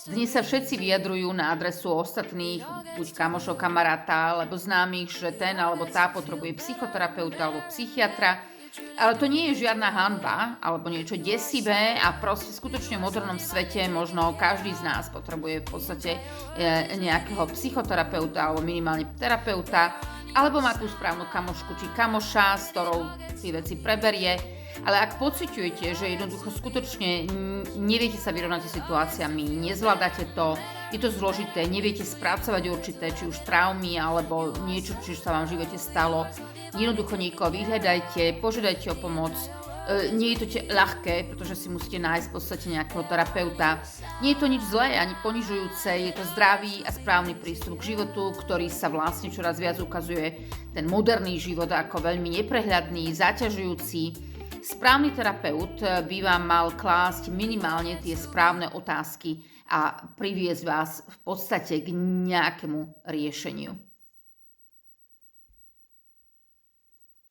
Dnes sa všetci vyjadrujú na adresu ostatných, buď kamošov, kamaráta, alebo známych, že ten alebo tá potrebuje psychoterapeuta alebo psychiatra. Ale to nie je žiadna hanba alebo niečo desivé a proste skutočne v modernom svete možno každý z nás potrebuje v podstate nejakého psychoterapeuta alebo minimálne terapeuta, alebo má tú správnu kamošku či kamoša, s ktorou si veci preberie. Ale ak pociťujete, že jednoducho skutočne neviete sa vyrovnať s situáciami, nezvládate to, je to zložité, neviete spracovať určité, či už traumy, alebo niečo, čo sa vám v živote stalo, jednoducho niekoho vyhľadajte, požiadajte o pomoc. Nie je to ľahké, pretože si musíte nájsť v podstate nejakého terapeuta. Nie je to nič zlé ani ponižujúce, je to zdravý a správny prístup k životu, ktorý sa vlastne čoraz viac ukazuje ten moderný život ako veľmi neprehľadný, zaťažujúci. Správny terapeut by vám mal klásť minimálne tie správne otázky a priviesť vás v podstate k nejakému riešeniu.